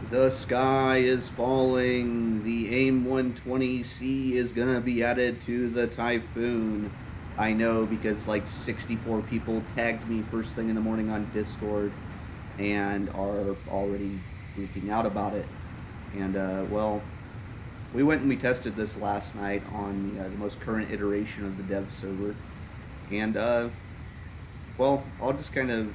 The sky is falling. The Aim-120C is gonna be added to the Typhoon. I know because like 64 people tagged me first thing in the morning on Discord and are already freaking out about it. And well, we went and we tested this last night on the most current iteration of the dev server. And well, I'll just kind of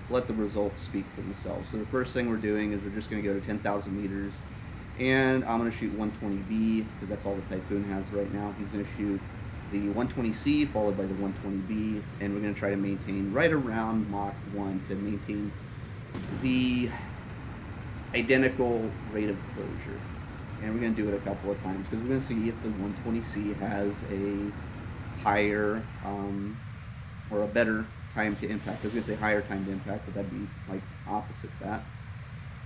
let the results speak for themselves. So the first thing we're doing is we're just going to go to 10,000 meters, and I'm going to shoot 120B because that's all the Typhoon has right now. He's going to shoot the 120C followed by the 120B, and we're going to try to maintain right around Mach 1 to maintain the identical rate of closure. And we're going to do it a couple of times because we're going to see if the 120C has a higher or a better time to impact. I was going to say higher time to impact, but that'd be like opposite that.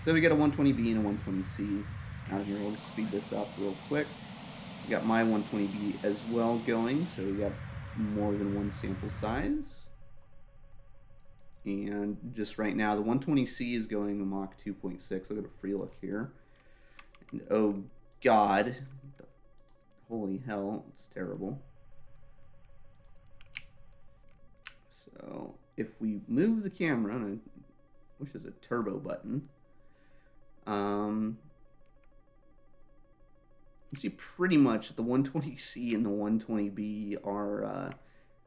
So we get a 120B and a 120C. Now here, we'll just speed this up real quick. We got my 120B as well going, so we got more than one sample size. And just right now, the 120C is going Mach 2.6. Look at a free look here. And oh god, holy hell, it's terrible. So if we move the camera, and I wish there's a turbo button, you see pretty much the 120C and the 120B are,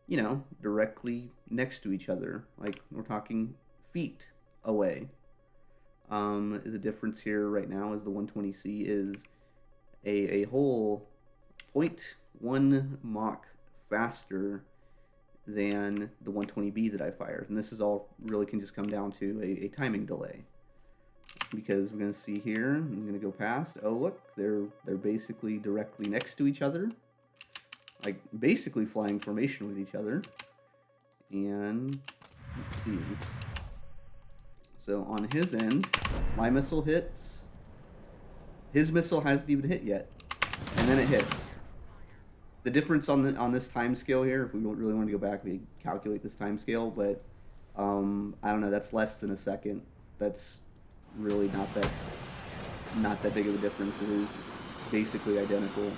you know, directly next to each other. Like, we're talking feet away. The difference here right now is the 120C is a whole 0.1 Mach faster than the 120B that I fired. And this is all really can just come down to a timing delay. Because we're going to see here, I'm going to go past. Oh, look, they're basically directly next to each other. Like, basically flying formation with each other. And, let's see. So, on his end, my missile hits. His missile hasn't even hit yet. And then it hits. The difference on this time scale here, if we really want to go back, we calculate this time scale, but I don't know, that's less than a second. That's really not that big of a difference. It is basically identical.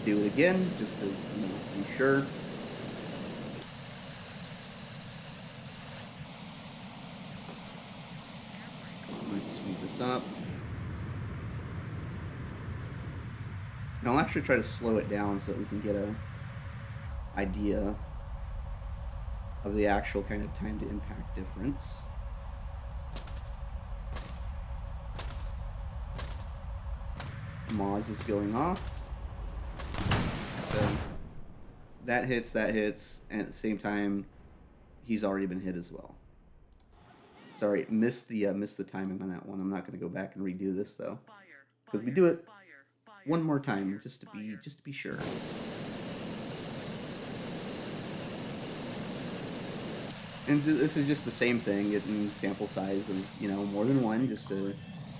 Do it again, just to be sure. Let's speed this up. And I'll actually try to slow it down so that we can get a idea of the actual kind of time to impact difference. Moz is going off. So that hits, and at the same time, he's already been hit as well. Sorry, missed the timing on that one. I'm not going to go back and redo this though, because we do it one more time just to be sure. And this is just the same thing, getting sample size of more than one, just to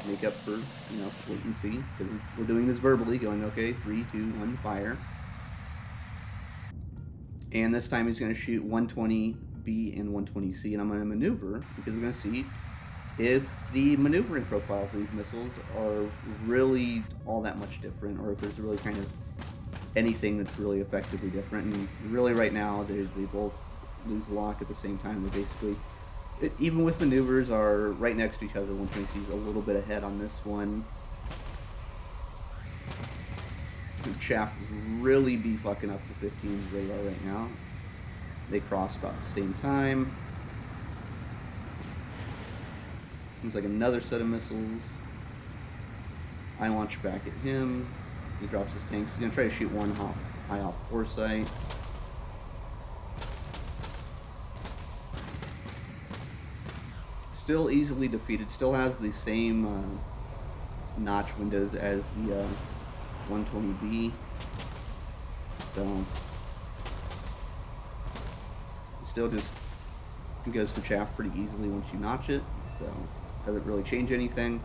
make up for latency. Because we're doing this verbally, going okay, 3, 2, 1, fire. And this time he's going to shoot 120B and 120C, and I'm going to maneuver because we're going to see if the maneuvering profiles of these missiles are really all that much different, or if there's really kind of anything that's really effectively different. And really right now, they both lose lock at the same time. They basically, even with maneuvers, are right next to each other. 120C is a little bit ahead on this one. Chaff really be fucking up the 15's radar right now. They cross about the same time. Seems like another set of missiles. I launch back at him. He drops his tanks. He's gonna try to shoot one high off foresight. Still easily defeated. Still has the same notch windows as the 120B. So still just goes for chaff pretty easily once you notch it. So doesn't really change anything.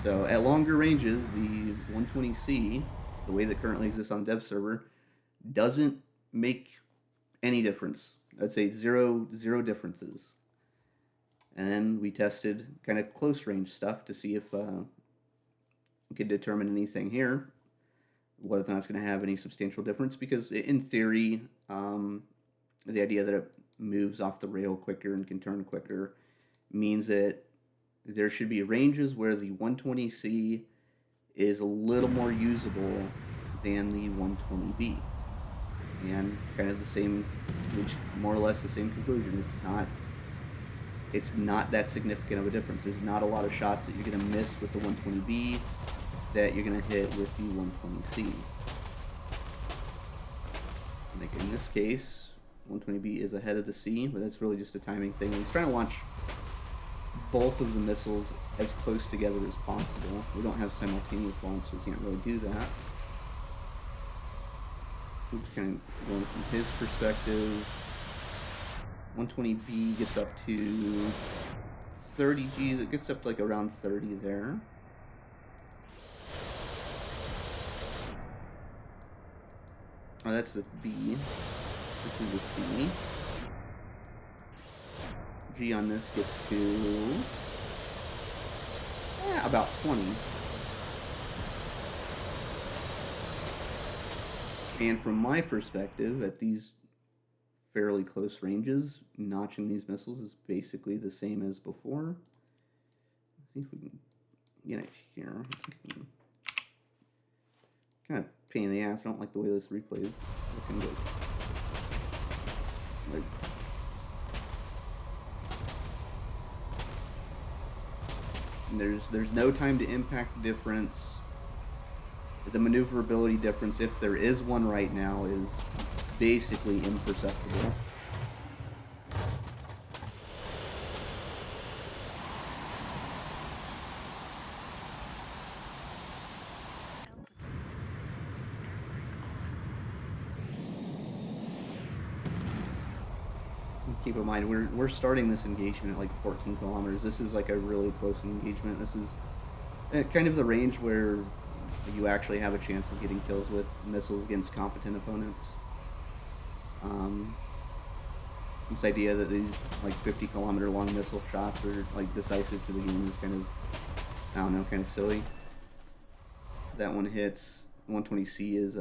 So at longer ranges, the 120C, the way that currently exists on the dev server, doesn't make any difference. I'd say zero differences. And then we tested kind of close range stuff to see if we could determine anything here, whether or not it's going to have any substantial difference. Because in theory, the idea that it moves off the rail quicker and can turn quicker means that there should be ranges where the 120C is a little more usable than the 120B. And kind of the same, more or less the same conclusion. It's not that significant of a difference. There's not a lot of shots that you're going to miss with the 120B that you're going to hit with the 120C. I think in this case, 120B is ahead of the C, but that's really just a timing thing. He's trying to launch both of the missiles as close together as possible. We don't have simultaneous launch, so we can't really do that. Oops, kind of going from his perspective. 120B gets up to 30 Gs. It gets up to like around 30 there. Oh, that's the B. This is the C. G on this gets to about 20. And from my perspective, at these fairly close ranges, notching these missiles is basically the same as before. Let's see if we can get it here. Kind of pain in the ass. I don't like the way this replay is looking good. Like, there's no time to impact difference. The maneuverability difference, if there is one right now, is basically imperceptible. Keep in mind, we're starting this engagement at like 14 kilometers. This is like a really close engagement. This is kind of the range where you actually have a chance of getting kills with missiles against competent opponents. This idea that these like 50-kilometer long missile shots are like decisive to the game is kind of, I don't know, kind of silly. That one hits. 120C is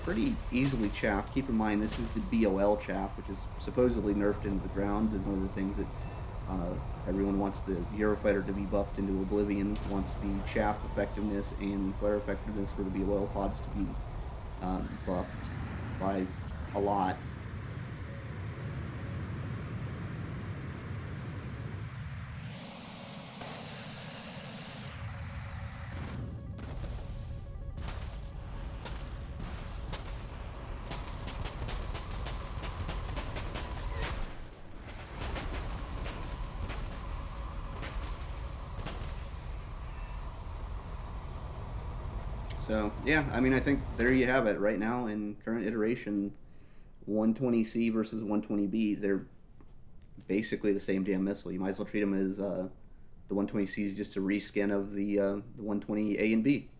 pretty easily chaffed. Keep in mind, this is the BOL chaff, which is supposedly nerfed into the ground, and one of the things that everyone wants the Eurofighter to be buffed into oblivion, wants the chaff effectiveness and the flare effectiveness for the BOL pods to be buffed by a lot. So, yeah, I mean, I think there you have it right now in current iteration. 120C versus 120B, they're basically the same damn missile. You might as well treat them as the 120C is just a reskin of the 120A and B.